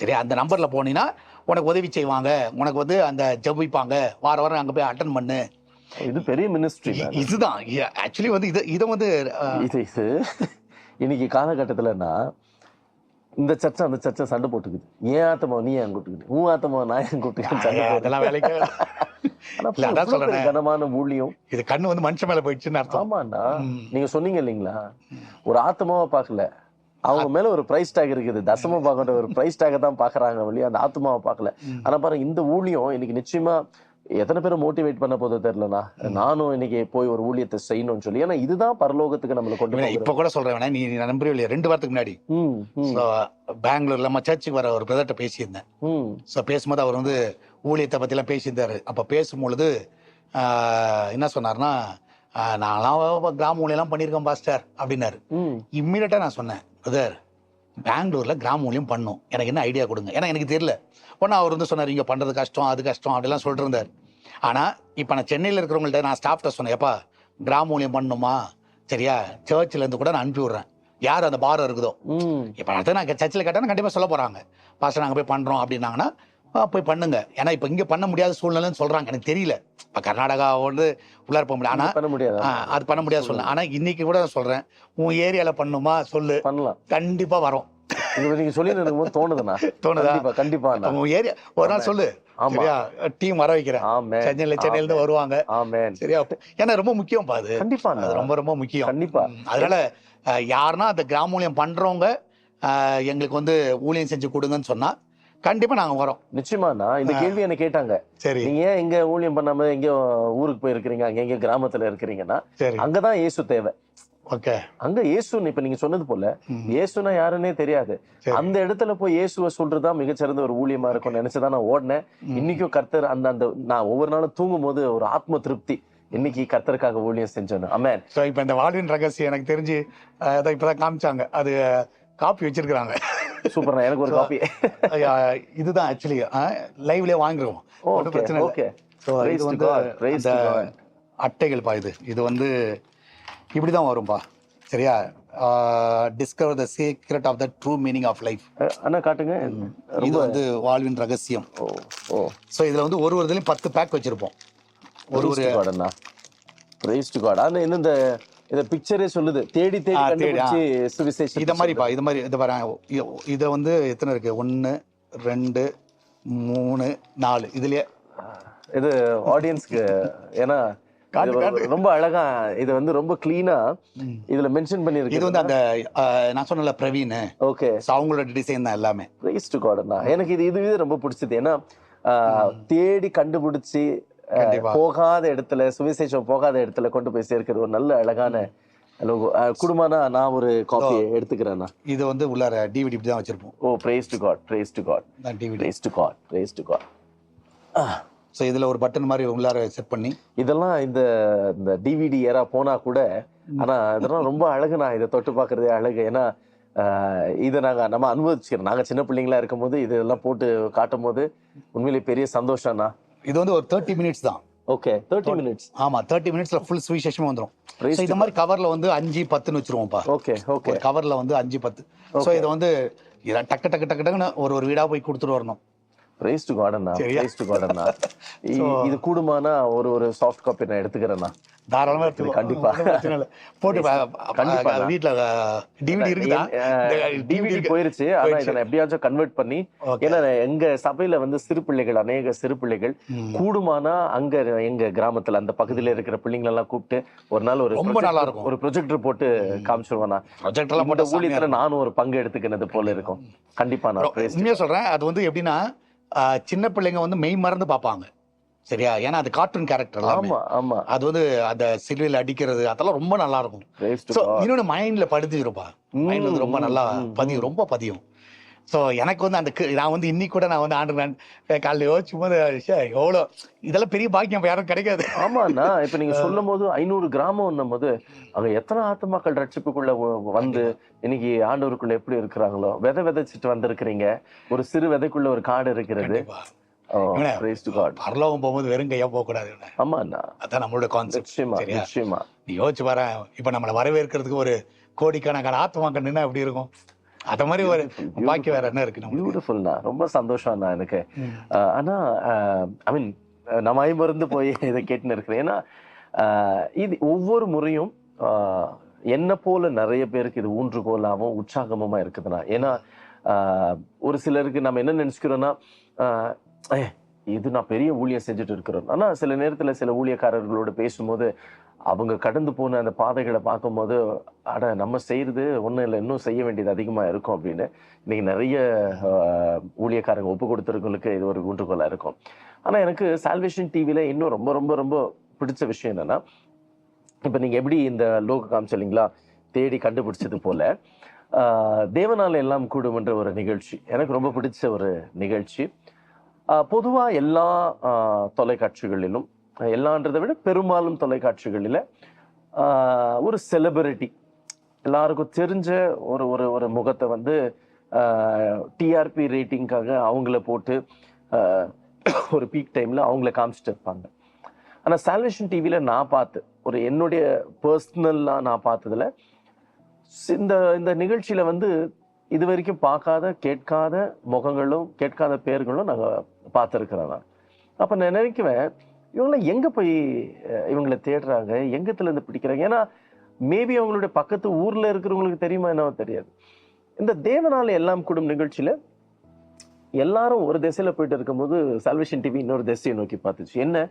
சரியா? அந்த நம்பர்ல போனீங்கன்னா உனக்கு உதவி செய்வாங்க, உனக்கு வந்து அந்த ஜபிப்பாங்க, வார வாரம் அங்க போய் அட்டன் பண்ணு. இது பெரிய மினிஸ்ட்ரி. இதுதான் ஆக்சுவலி வந்து இதை வந்து இது இன்னைக்கு காலகட்டத்துலன்னா இந்த சர்ச்சை அந்த சர்ச்சை சண்டை போட்டுக்குது. ஏன் ஆத்தமா நீ ஏன் கூட்டுக்குது, உன் ஆத்தமா நான் ஏன் கூட்டுக்குன்னு சண்டை போட்டு. அதெல்லாம் வேலைக்கு ஆனா இல்ல, அதான் இவ்வளவு பெரிய சொல்றேன். கனமான ஊழியம். இது கண்ணு வந்து மனுஷன் மேல போயிடுச்சுன்னு அர்த்தம். ஆமாண்ணா, நீங்க சொன்னீங்க இல்லைங்களா, ஒரு ஆத்மாவை பார்க்கல, அவங்க மேல ஒரு பிரைஸ் டேக் இருக்குது. தசம பாகன்ற ஒரு பிரைஸ் டேக்கை தான் பாக்குறாங்க வழியா, அந்த ஆத்மாவை பார்க்கல. ஆனா பாருங்க, இந்த ஊழியம் இன்னைக்கு நிச்சயமா எத்தனை பேரை மோட்டிவேட் பண்ண போதோ தெரியலண்ணா. நானும் இன்னைக்கு போய் ஒரு ஊழியத்தை செய்யணும்னு சொல்லி, ஏன்னா இதுதான் பரலோகத்துக்கு நம்மளை கொண்டு போகுது. இப்ப கூட சொல்றேன் வேணா, நீ நம்பவே இல்லையா, 2 வாரத்துக்கு முன்னாடி பெங்களூர்ல நம்ம சர்ச்சுக்கு வர ஒரு பிரதர்ட்ட பேசியிருந்தேன். ஸோ பேசும்போது அவர் வந்து ஊழியத்தை பத்தி எல்லாம் பேசியிருந்தாரு. அப்ப பேசும்பொழுது என்ன சொன்னார்னா, நான்லாம் கிராம ஊழியெல்லாம் பண்ணியிருக்கேன் பாஸ்டர் அப்படின்னாரு. இம்மிடியட்டா நான் சொன்னேன், பிரதர் பெங்களூர்ல கிராம ஊழியம் பண்ணும், எனக்கு என்ன ஐடியா கொடுங்க, ஏன்னா எனக்கு தெரியல. ஒன்னா அவர் வந்து சொன்னார், இங்க பண்றது கஷ்டம், அது கஷ்டம் அப்படிலாம் சொல்லிட்டு இருந்தார். ஆனா இப்ப நான் சென்னையில இருக்கிறவங்கள்ட்ட நான் ஸ்டாஃப்ட சொன்னேன், எப்பா கிராம ஊழியம் பண்ணணுமா, சரியா சர்ச்சில் இருந்து கூட நான் அனுப்பி விடுறேன், யார் அந்த பாரம் இருக்குதோ. இப்ப அடுத்து நான் சர்ச்சில் கேட்டா கண்டிப்பா சொல்ல போறாங்க, பாஸ்டர் நாங்க போய் பண்றோம் அப்படின்னாங்கன்னா போய் பண்ணுங்க. ஏன்னா இப்ப இங்க பண்ண முடியாத சூழ்நிலைன்னு சொல்றாங்க, எனக்கு தெரியல. இப்ப கர்நாடகா வந்து உள்ளார போக முடியாது, ஆனா பண்ண முடியாது, அது பண்ண முடியாது சொல்ல. ஆனா இன்னைக்கு கூட நான் சொல்றேன், உன் ஏரியால பண்ணுமா சொல்லு, பண்ணலாம், கண்டிப்பா வரும். நீங்க சொல்லி இருக்கும்போது தோணுதுண்ணா. தோணுதா? கண்டிப்பா உன் ஏரியா ஒரு நாள் சொல்லு, சரியா டீம் வர வைக்கிறேன். சென்னையில இருந்து வருவாங்க, சரியா. ஏன்னா ரொம்ப முக்கியம் பாது, கண்டிப்பா அது ரொம்ப ரொம்ப முக்கியம். கண்டிப்பா. அதனால யாருன்னா அந்த கிராம ஊழியம் பண்றவங்க எங்களுக்கு வந்து ஊழியம் செஞ்சு கொடுங்கன்னு சொன்னா கண்டிப்பா நாங்க வரோம். நிச்சயமாண்ணா. இந்த கேள்வி என்ன கேட்டாங்க, சரி நீங்க ஏன் எங்க ஊழியம் பண்ணாம எங்க ஊருக்கு போயிருக்கிறீங்க, அங்க எங்க கிராமத்துல இருக்கிறீங்கன்னா, அங்கதான் இயேசு தேவை. அங்க இயேசுன்னு இப்ப நீங்க சொன்னது போல இயேசுனா யாருன்னே தெரியாது. அந்த இடத்துல போய் இயேசுவை சொல்றதுதான் மிகச்சிறந்த ஒரு ஊழியமா இருக்கும் நினைச்சுதான் நான் ஓடினேன். இன்னைக்கும் கர்த்தர் அந்த அந்த நான் ஒவ்வொரு நாளும் தூங்கும் போது ஒரு ஆத்ம திருப்தி, இன்னைக்கு கர்த்தருக்காக ஊழியம் செஞ்சோன்னு. ஆமென். இப்ப இந்த வாழ்வின் ரகசியம் எனக்கு தெரிஞ்சு இப்பதான் காமிச்சாங்க, அது காப்பி வச்சிருக்காங்க. சூப்பர்ண்ணா, எனக்கு ஒரு காப்பி. இதுதான் ஆக்சுவலி லைவ்லயே வாங்கிருவோம், பிரச்சனை இல்லை. இது வந்து அட்டைகள் பா, இது வந்து இப்படிதான் வரும்பா, சரியா. Discover the secret of the true meaning of life. அண்ணா காட்டுங்க. இது வந்து வாழ்வின் ரகசியம். சோ இதுல வந்து ஒரு இதுலயும் 10 பேக் வச்சிருப்போம். ஒரு அண்ணா பிரைஸ் டு காட். ஆனா என்ன இந்த பிக்சரே சொல்லுது, தேடி தேடி கண்டுபிடிச்சு சுவிசேஷம். இத மாதிரிப்பா, இது மாதிரி இது பாருங்க. இத வந்து எத்தனை இருக்கு, 1 2 3 4 இதுலயே. இது ஆடியன்ஸ்க்கு, ஏன்னா ரொம்ப அழகா இது வந்து ரொம்ப கிளீனா இதுல மென்ஷன் பண்ணிருக்கு. இது வந்து அந்த நான் சொன்னல பிரவீன், ஓகே, அவங்களோட டிசைன் தான் எல்லாமே. Praise to god. எனக்கு இது ரொம்ப பிடிச்சது. ஏன்னா தேடி கண்டுபிடிச்சு போகாத இடத்துல, சுவிசேஷம் போகாத இடத்துல கொண்டு போய் சேர்க்கிறது ஒரு நல்ல அழகான லோகோ. குடும்பம்னா நான் ஒரு காப்பி எடுத்துக்கிறேன்னா, இது வந்து உள்ளார டிவிடி இப்படி தான் வச்சிருப்போம். Oh praise to God, praise to God, DVD, praise to God, praise to God. So இதில் ஒரு பட்டன் மாதிரி உள்ளார செட் பண்ணி, இதெல்லாம் இந்த டிவிடி ஏரா போனா கூட, ஆனா இதெல்லாம் ரொம்ப அழகு. நான் இதை தொட்டு பார்க்கறதே அழகு. ஏன்னா இதை நம்ம அனுபவிச்சுக்கிறோம். நாங்கள் சின்ன பிள்ளைங்களா இருக்கும் போது இதெல்லாம் போட்டு காட்டும் போது உண்மையிலேயே பெரிய சந்தோஷம்னா. இது வந்து ஒரு 30 மினிட்ஸ் தான். Okay, 30 minutes. ஆமா, 30 மினிட்ஸ்ல ஃபுல் சுவிசேஷமே வந்துரும். இந்த மாதிரி கவர்ல வந்து 5 10ன்னு வச்சிருவோம்ப்பா. Okay okay. கவர்ல வந்து 5 10. ஸோ இதை வந்து டக்கு டக்கு டக்கு டக்குன்னு ஒரு வீடா போய் கொடுத்துட்டு வரணும். பிரைஸ் டு காட் அண்ணா, பிரைஸ் டு காட் அண்ணா. இது கூடுமானா ஒரு சாஃப்ட் காப்பி நான் எடுத்துக்கிறேன்னா, தாராளமா எடுத்துக்கலாம். கண்டிப்பா போட்டு கண்டிப்பா வீட்ல டிவிடி இருக்குதா, டிவிடி போயிருச்சு. ஆனா இதை எப்படியாச்சும் கன்வெர்ட் பண்ணி, ஏன்னா எங்க சபையில வந்து சிறு பிள்ளைகள், அநேக சிறு பிள்ளைகள் கூடுமானா அங்க எங்க கிராமத்துல அந்த பகுதியில இருக்கிற பிள்ளைங்களை எல்லாம் கூப்பிட்டு ஒரு நாள் ரொம்ப நல்லா இருக்கும், ஒரு ப்ரொஜெக்டர் போட்டு காமிச்சிருவானா. ப்ரொஜெக்டர் எல்லாம் போட்டு ஊழியத்துல நானும் ஒரு பங்கு எடுத்துக்கினது போல இருக்கும். கண்டிப்பா நான் உண்மையா சொல்றேன். அது வந்து எப்படின்னா, சின்ன பிள்ளைங்க வந்து மெய் மறந்து பார்ப்பாங்க, சரியா. ஏன்னா அது கார்ட்டூன் கேரக்டர். ஆமா ஆமா. அது வந்து அந்த சிலுவையில் அடிக்கிறது அதெல்லாம் ரொம்ப நல்லா இருக்கும். இன்னொன்னு மைண்ட்ல படுத்துக்கிறப்பா, மைண்ட்ல வந்து ரொம்ப நல்லா பதியும், ரொம்ப பதியும். ஸோ எனக்கு வந்து அந்த நான் வந்து இன்னைக்கு கூட நான் வந்து ஆண்டு காலையில் யோசிச்சும் போது எவ்வளோ இதெல்லாம் பெரிய பாக்கியம் யாரும் கிடைக்காது. ஆமாண்ணா. இப்ப நீங்க சொல்லும் போது 500 கிராமம் போது அங்க எத்தனை ஆத்துமாக்கள் ரட்சிப்புக்குள்ள வந்து இன்னைக்கு ஆண்டவருக்குள்ள எப்படி இருக்கிறாங்களோ, விதைச்சிட்டு வந்திருக்கிறீங்க. ஒரு சிறு விதைக்குள்ள ஒரு காடு இருக்கிறது. பரலோகம் போகும்போது வெறும் கையா போக கூடாது. ஆமா, அதான் நம்மளோட கான்செப்ட். நிச்சயமா. நீ யோசிச்சு பாரு, இப்ப நம்மளை வரவேற்கிறதுக்கு ஒரு கோடிக்கணக்கான ஆத்மாக்கள் நின்னா எப்படி இருக்கும். அத மாதிரி ஒரு பாக்கி வேற என்ன இருக்கு. பியூட்டிஃபுல்னா, ரொம்ப சந்தோஷம்ண்ணா எனக்கு. ஆனா ஐ மீன் நம்ம ஐமருந்து போய் இதை கேட்டுன்னு இருக்கிறேன். ஏன்னா இது ஒவ்வொரு முறையும் என்ன போல நிறைய பேருக்கு இது ஊன்றுகோலாகவும் உற்சாகமுமா இருக்குதுண்ணா. ஏன்னா ஒரு சிலருக்கு நம்ம என்ன நினைச்சுக்கிறோம்னா இது நான் பெரிய ஊழியம் செஞ்சுட்டு இருக்கிறோம். ஆனா சில நேரத்துல சில ஊழியக்காரர்களோட பேசும்போது அவங்க கடந்து போன அந்த பாதைகளை பார்க்கும்போது நம்ம செய்யறது ஒண்ணும் இல்லை, இன்னும் செய்ய வேண்டியது அதிகமா இருக்கும் அப்படின்னு இன்னைக்கு நிறைய ஊழியக்காரங்க ஒப்பு கொடுத்துருக்கவங்களுக்கு இது ஒரு ஊன்றுகோலா இருக்கும். ஆனா எனக்கு சால்வேஷன் டிவில இன்னும் ரொம்ப ரொம்ப ரொம்ப பிடிச்ச விஷயம் என்னன்னா, இப்ப நீங்க எப்படி இந்த லோகோ காமிச்சீங்களா, தேடி கண்டுபிடிச்சது போல தேவனால எல்லாம் கூடும்ன்ற ஒரு நிகழ்ச்சி எனக்கு ரொம்ப பிடிச்ச ஒரு நிகழ்ச்சி. பொதுவா எல்லா தொலைக்காட்சிகளிலும், எல்லான்றதை விட பெரும்பாலும் தொலைக்காட்சிகளில ஒரு செலிபிரிட்டி, எல்லாருக்கும் தெரிஞ்ச ஒரு ஒரு ஒரு முகத்தை வந்து டிஆர்பி ரேட்டிங்காக அவங்கள போட்டு ஒரு பீக் டைம்ல அவங்கள காமிச்சிட்டு இருப்பாங்க. ஆனா சால்வேஷன் டிவில நான் பார்த்து ஒரு என்னுடைய பர்சனலா நான் பார்த்ததுல இந்த இந்த நிகழ்ச்சியில வந்து இது வரைக்கும் பார்க்காத கேட்காத முகங்களும் கேட்காத பேர்களும் நாங்க பார்த்துருக்கிறோம். அப்ப நான் நினைக்குவேன், இவங்களை எங்க போய் இவங்களை தேடுறாங்க, எங்கத்துல இருந்து பிடிக்கிறாங்க? ஏன்னா மேபி அவங்களுடைய பக்கத்து ஊர்ல இருக்கிறவங்களுக்கு தெரியுமா என்னவோ தெரியாது. இந்த தேவனால எல்லாம் கூடும் நிகழ்ச்சியில எல்லாரும் ஒரு திசையில போயிட்டு இருக்கும்போது சால்வேஷன் டிவி இன்னொரு திசையை நோக்கி பார்த்துச்சு. என்ன,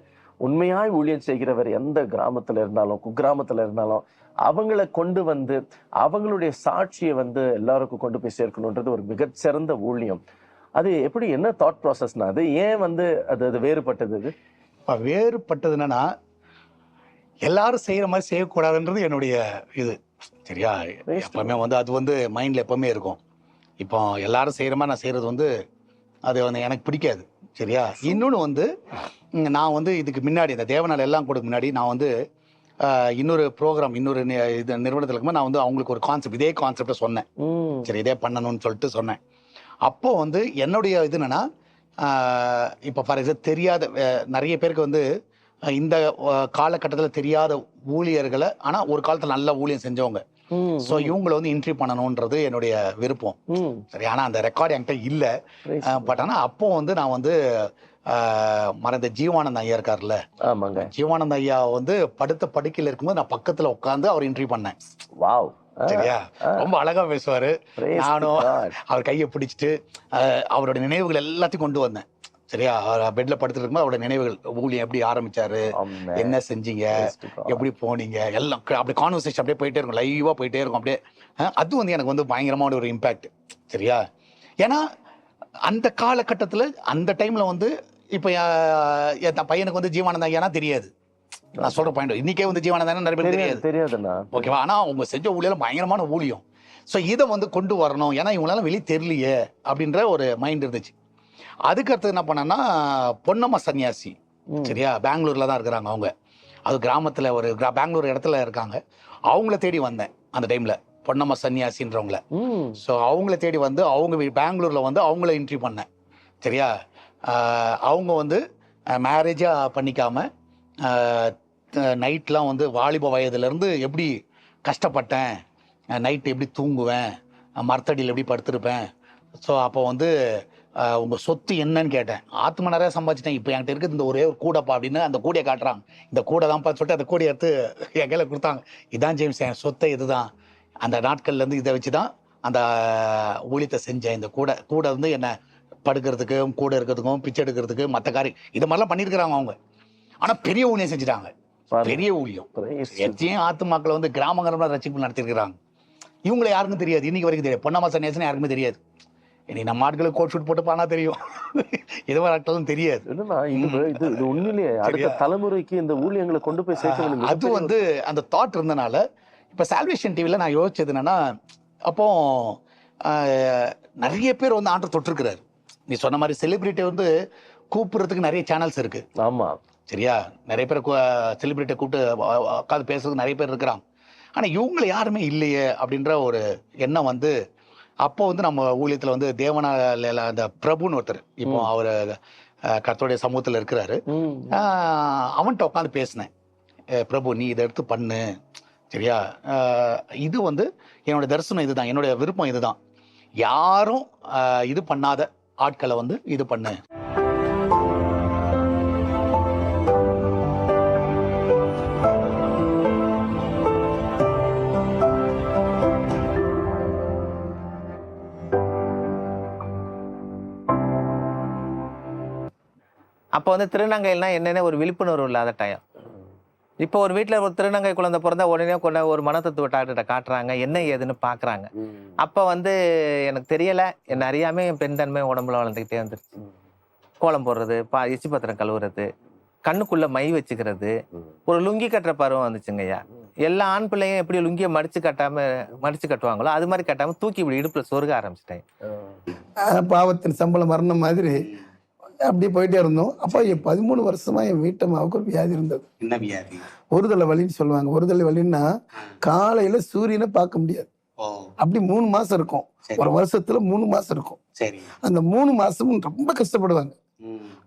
உண்மையாய் ஊழியம் செய்கிறவர் எந்த கிராமத்துல இருந்தாலும் குக்கிராமத்துல இருந்தாலும் அவங்கள கொண்டு வந்து அவங்களுடைய சாட்சியை வந்து எல்லாருக்கும் கொண்டு போய் சேர்க்கணுன்றது ஒரு மிகச்சிறந்த ஊழியம். அது எப்படி, என்ன தாட் ப்ராசஸ்னா அது ஏன் வந்து அது வேறுபட்டது? அது வேறுபட்டது என்னன்னா, எல்லாரும் செய்யற மாதிரி செய்யக்கூடாதுன்றது என்னுடைய இது. சரியா, எப்பவுமே வந்து அது வந்து மைண்ட்ல எப்பவுமே இருக்கும். இப்போ எல்லாரும் செய்யற மாதிரி நான் செய்யறது வந்து அது வந்து எனக்கு பிடிக்காது. சரியா, இன்னொன்று வந்து நான் வந்து இதுக்கு முன்னாடி இந்த தேவனால எல்லாம் கொடுக்க முன்னாடி நான் வந்து இன்னொரு ப்ரோக்ராம் இன்னொரு இது நிறுவனத்தில் இருக்கும்போது நான் வந்து அவங்களுக்கு ஒரு கான்செப்ட், இதே கான்செப்டை சொன்னேன். சரி, இதே பண்ணணும்னு சொல்லிட்டு சொன்னேன். அப்போ வந்து என்னுடைய இது என்னன்னா, இப்போ ஃபார் எக்ஸாம்பிள் தெரியாத நிறைய பேருக்கு வந்து இந்த காலகட்டத்தில் தெரியாத ஊழியர்களை, ஆனால் ஒரு காலத்தில் நல்ல ஊழியம் செஞ்சவங்க, ஸோ இவங்களை வந்து என்ட்ரி பண்ணணுன்றது என்னுடைய விருப்பம். சரி, ஆனால் அந்த ரெக்கார்டு என்கிட்ட இல்லை. பட் ஆனால் அப்போ வந்து நான் வந்து மறைந்த ஜீவானந்த ஐயா இருக்காருல்ல, ஆமாங்க, ஜீவானந்த ஐயா வந்து படுத்த படுக்கையில் இருக்கும்போது நான் பக்கத்துல உட்காந்து அவர் என்ட்ரி பண்ணேன். வாவ், சரியா, ரொம்ப அழகா பேசுவாரு. நானும் அவர் கையை பிடிச்சிட்டு அவரோட நினைவுகள் எல்லாத்தையும் கொண்டு வந்தேன். சரியா, பெட்ல படுத்துட்டு இருக்கும்போது அவரோட நினைவுகள், ஊழியம் எப்படி ஆரம்பிச்சாரு, என்ன செஞ்சீங்க, எப்படி போனீங்க, எல்லாம் அப்படியே கான்வர்சேஷன் அப்படியே போயிட்டே இருக்கும், லைவா போயிட்டே இருக்கும் அப்படியே. அது வந்து எனக்கு வந்து பயங்கரமான ஒரு இம்பாக்ட். சரியா, ஏன்னா அந்த காலகட்டத்தில் அந்த டைம்ல வந்து இப்போ என் பையனுக்கு வந்து ஜீவானந்த ஐயானா தெரியாது. நான் சொல்ற பாயிண்ட், இன்னைக்கே வந்து ஜீவானந்தா நிறைய பேர் தெரியாதுண்ணா. ஓகேவா, ஆனா அவங்க செஞ்ச ஊழியம் பயங்கரமான ஊழியம். ஸோ இதை வந்து கொண்டு வரணும், ஏன்னா இவங்களால வெளியே தெரியலையே அப்படின்ற ஒரு மைண்ட் இருந்துச்சு. அதுக்கு அடுத்து என்ன பண்ணேன்னா, பொன்னம்மா சன்னியாசி, சரியா, பெங்களூர்ல தான் இருக்கிறாங்க அவங்க. அது கிராமத்துல ஒரு பெங்களூர் இடத்துல இருக்காங்க. அவங்கள தேடி வந்தேன் அந்த டைம்ல, பொன்னம்மா சன்னியாசின்றவங்கள. ஸோ அவங்கள தேடி வந்து அவங்க பெங்களூர்ல வந்து அவங்கள என்ட்ரி பண்ணேன். சரியா, அவங்க வந்து மேரேஜா பண்ணிக்காம நைட்லாம் வந்து வாலிப வயதுலேருந்து எப்படி கஷ்டப்பட்டேன், நைட்டு எப்படி தூங்குவேன், மரத்தடியில் எப்படி படுத்திருப்பேன். ஸோ அப்போ வந்து உங்கள் சொத்து என்னன்னு கேட்டேன். ஆத்மா நிறையா சம்பாதிச்சிட்டேன், இப்போ என்கிட்ட இருக்குது இந்த ஒரே ஒரு கூடைப்பா அப்படின்னு அந்த கூடையை காட்டுறாங்க. இந்த கூடை தான்ப்பா சொல்லிட்டு அந்த கூடையை எடுத்து என் கையில் கொடுத்தாங்க. இதான் ஜேம்ஸ், என் சொத்தை இதுதான். அந்த நாட்கள்லேருந்து இதை வச்சு தான் அந்த ஊழியத்தை செஞ்சேன். இந்த கூடை வந்து என்ன படுக்கிறதுக்கும் கூட இருக்கிறதுக்கும் பிச்சை எடுக்கிறதுக்கு மற்ற காரியம் இது மாதிரிலாம் பண்ணியிருக்கிறாங்க அவங்க. ஆனால் பெரிய ஊழியம் செஞ்சுட்டாங்க, பெரிய ஊழியம். எத்தையும் ஆத்துமாக்களை வந்து கிராமங்கள்லாம் ரசிப்பு நடத்திருக்கிறாங்க. இவங்களை யாருக்கும் தெரியாது, இன்னைக்கு வரைக்கும் தெரியாது. பொன்னம்மா சன்னியாசின்னு யாருக்குமே தெரியாது. இனி நம்ம ஆட்களுக்கு கோட் ஷூட் போட்டு பானா தெரியும், இது மாதிரி ஆட்களும் தெரியாது. இது உண்மையிலேயே அடுத்த தலைமுறைக்கு இந்த ஊழியங்களை கொண்டு போய் சேர்க்க அது வந்து அந்த தாட் இருந்தனால. இப்போ சால்வேஷன் டிவியில் நான் யோசிச்சது என்னன்னா, அப்போ நிறைய பேர் வந்து ஆண்டவர் தொட்டிருக்கிறாரு. நீ சொன்ன மாதிரி செலிபிரிட்டி வந்து கூப்பிடுறதுக்கு நிறைய சேனல்ஸ் இருக்கு. ஆமா, சரியா, நிறைய பேர் செலிபிரிட்டியை கூப்பிட்டு உட்காந்து பேசுறதுக்கு நிறைய பேர் இருக்கிறாங்க. ஆனால் இவங்களை யாருமே இல்லையே அப்படின்ற ஒரு எண்ணம் வந்து அப்போ வந்து நம்ம ஊழியத்தில் வந்து தேவனால அந்த பிரபுன்னு ஒருத்தர், இப்போ அவர் கர்த்தருடைய சமூகத்தில் இருக்கிறாரு. அவன்கிட்ட உட்காந்து பேசினேன், பிரபு நீ இதை எடுத்து பண்ணு, சரியா, இது வந்து என்னோட தரிசனம் இதுதான், என்னுடைய விருப்பம் இதுதான், யாரும் இது பண்ணாத ஆட்களை வந்து இது பண்ணு. அப்போ வந்து திருநங்கைனா என்னென்ன ஒரு விழிப்புணர்வு இல்லாத டைம். இப்போ ஒரு வீட்டில் ஒரு திருநங்கை குழந்தை பிறந்தா உடனே கொண்ட ஒரு மனத்தத்துவ டாக்டர்கிட்ட காட்டுறாங்க, என்ன ஏதுன்னு பார்க்குறாங்க. அப்போ வந்து எனக்கு தெரியலை, என்ன அறியாமல் என் பெண் தன்மை உடம்புல வளர்ந்துக்கிட்டே வந்துருச்சு. கோலம் போடுறது, எச்சி பத்திரம் கழுவுறது, கண்ணுக்குள்ள மை வச்சுக்கிறது, ஒரு லுங்கி கட்டுற பருவம் வந்துச்சுங்கய்யா. எல்லா ஆண் பிள்ளையும் எப்படி லுங்கியை மடிச்சு கட்டுவாங்களோ அது மாதிரி கட்டாமல் தூக்கி இப்படி இடுப்பில் சொருக ஆரம்பிச்சிட்டேன். பாவத்தின் சம்பளம் மரணம் மாதிரி அப்படி போயிட்டே இருந்தோம். அப்போ 13 வருஷமா என் வீட்டம்மாவுக்கு ஒரு வியாதி இருந்தது. என்ன வியாதி? ஒருதலை வலின்னு சொல்லுவாங்க. ஒருதலை வலின்னா காலையில சூரியனை பார்க்க முடியாது. அப்படி 3 மாசம் இருக்கும். ஒரு வருஷத்துல 3 மாசம் இருக்கும். அந்த 3 மாசமும் ரொம்ப கஷ்டப்படுவாங்க.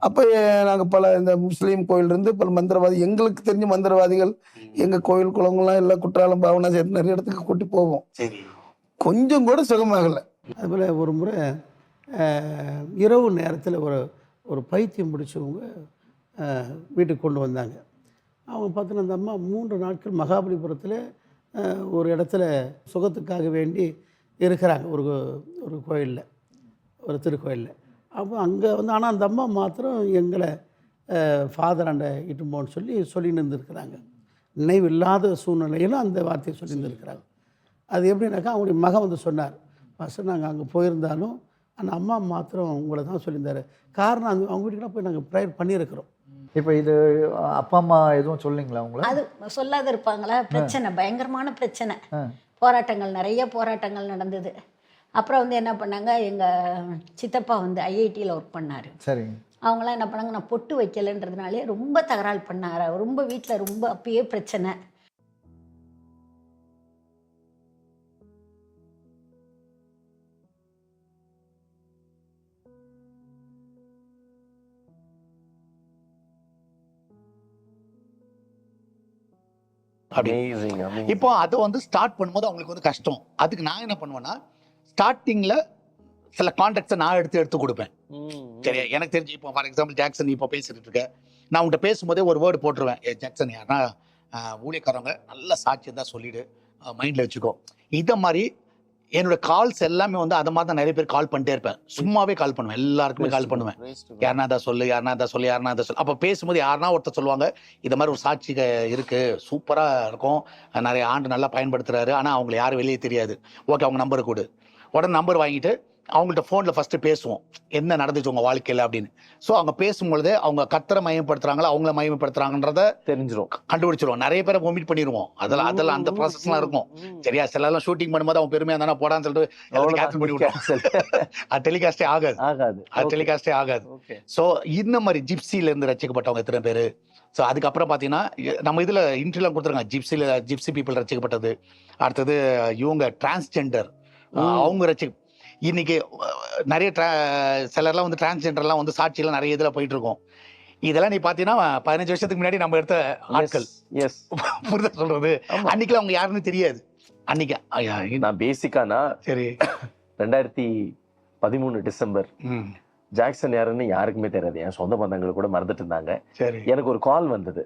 அப்ப நாங்க பல இந்த முஸ்லீம் கோயில் இருந்து பல மந்திரவாதி, எங்களுக்கு தெரிஞ்ச மந்திரவாதிகள் எங்க கோயில் குளங்கள்லாம் எல்லாம் குற்றாலம் பாவனா சேர்த்து நிறைய இடத்துக்கு கூட்டி போவோம். கொஞ்சம் கூட சுகமாகலை. அதுபோல் ஒரு முறை இரவு நேரத்தில் ஒரு பைத்தியம் பிடிச்சவங்க வீட்டுக்கு கொண்டு வந்தாங்க. அவங்க பார்த்தோன்னா அந்த அம்மா 3 நாட்கள் மகாபலிபுரத்தில் ஒரு இடத்துல சுகத்துக்காக வேண்டி இருக்கிறாங்க, ஒரு கோயிலில், ஒரு திருக்கோயிலில். அப்போ அங்கே வந்து ஆனால் அந்த அம்மா மாத்திரம் எங்களை ஃபாதர் அண்டை இட்டுமோன்னு சொல்லின்னு இருந்திருக்கிறாங்க. நினைவு இல்லாத சூழ்நிலையிலும் அந்த வார்த்தையை சொல்லியிருந்துருக்கிறாங்க. அது எப்படின்னாக்கா அவங்களுடைய மகன் வந்து சொன்னார், ஃபஸ்ட்டு நாங்கள் அங்கே போயிருந்தாலும் அந்த அம்மா மாத்திரம் உங்களை தான் சொல்லியிருந்தாரு. காரணம் அவங்க வீட்டுக்குலாம் போய் நாங்கள் ப்ரேயர் பண்ணியிருக்கிறோம். இப்போ இது அப்பா அம்மா எதுவும் சொல்லிங்களா உங்களை? அது சொல்லாத இருப்பாங்களா? பிரச்சனை, பயங்கரமான பிரச்சனை, போராட்டங்கள், நிறைய போராட்டங்கள் நடந்தது. அப்புறம் வந்து என்ன பண்ணாங்க, எங்கள் சித்தப்பா வந்து ஐஐடியில் ஒர்க் பண்ணார். சரி. அவங்களாம் என்ன பண்ணாங்க, நான் பொட்டு வைக்கலைன்றதுனாலே ரொம்ப தகராறு பண்ணார். ரொம்ப வீட்டில் ரொம்ப அப்பயே பிரச்சனை. இப்போ அதை வந்து ஸ்டார்ட் பண்ணும்போது அவங்களுக்கு வந்து கஷ்டம். அதுக்கு நான் என்ன பண்ணுவேன்னா, ஸ்டார்டிங்ல சில கான்டாக்ட்ஸை நான் எடுத்து கொடுப்பேன். சரியா? எனக்கு தெரிஞ்சு இப்போ ஃபார் எக்ஸாம்பிள் ஜாக்சன் இப்போ பேசிட்டு இருக்க, நான் உன்கிட்ட பேசும்போதே ஒரு வேர்டு போட்டுருவேன். ஜாக்சன் யாருன்னா ஊழியக்காரவங்க நல்ல சாட்சியம் தான் சொல்லிடு, மைண்ட்ல வச்சுக்கோ. இதை மாதிரி என்னோட கால்ஸ் எல்லாமே வந்து அதை மாதிரி தான் நிறைய பேர் கால் பண்ணிட்டே இருப்பேன். சும்மாவே கால் பண்ணுவேன், எல்லாருக்குமே கால் பண்ணுவேன். யாருனா அதை சொல்லு, யாருனா அதை சொல்லு, யாருனா அதை சொல்லு. அப்போ பேசும்போது யாருனா ஒருத்தர் சொல்லுவாங்க, இது மாதிரி ஒரு சாட்சி இருக்கு, சூப்பரா இருக்கும், நிறைய ஆண்டு நல்லா பயன்படுத்துறாரு, ஆனா அவங்களை யாரும் வெளியே தெரியாது. ஓகே, அவங்க நம்பர் கொடு. உடனே நம்பர் வாங்கிட்டு அவங்கள்ட்ட ஃபோனில் ஃபஸ்ட்டு பேசுவோம், என்ன நடந்துச்சு உங்கள் வாழ்க்கையில் அப்படின்னு. ஸோ அவங்க பேசும்பொழுதே அவங்க கத்தரை மையப்படுத்துறாங்களா அவங்கள மையப்படுத்துறாங்கன்றத தெரிஞ்சிடும், கண்டுபிடிச்சிருவோம். நிறைய பேரை ஒமிட் பண்ணிடுவோம். அதெல்லாம் அந்த ப்ராசஸ்லாம் இருக்கும். சரியா? சிலலாம் ஷூட்டிங் பண்ணும்போது அவன் பெருமையாக தானே போடான்னு சொல்லிட்டு கேன்சல் பண்ணி விடுவோம். அது டெலிகாஸ்டே ஆகாது. அது டெலிகாஸ்டே ஆகாது. ஸோ இந்த மாதிரி ஜிப்சியிலேருந்து ரசிக்கப்பட்டவங்க எத்தனை பேர். ஸோ அதுக்கப்புறம் பார்த்தீங்கன்னா நம்ம இதில் இன்ட்ரிலாம் கொடுத்துருக்காங்க, ஜிப்சி பீப்புள் ரசிக்கப்பட்டது. அடுத்தது இவங்க டிரான்ஸ்ஜெண்டர், அவங்க இன்னைக்கு நிறைய சிலர்லாம் வந்து டிரான்ஸ்ஜெண்டர்லாம் வந்து சாட்சியெல்லாம் நிறைய இதில் போயிட்டு இருக்கோம். இதெல்லாம் நீ பார்த்தீங்கன்னா 15 வருஷத்துக்கு முன்னாடி நம்ம எடுத்த ஆட்கள். புரிதல் சொல்றது, அன்னைக்குலாம் அவங்க யாருன்னு தெரியாது. அன்னைக்கு நான் பேசிக்கானா சரி 2013 டிசம்பர் ஜாக்சன் யாருன்னு யாருக்குமே தெரியாது. என் சொந்த பந்தங்கள் கூட மறந்துட்டு இருந்தாங்க. எனக்கு ஒரு கால் வந்தது,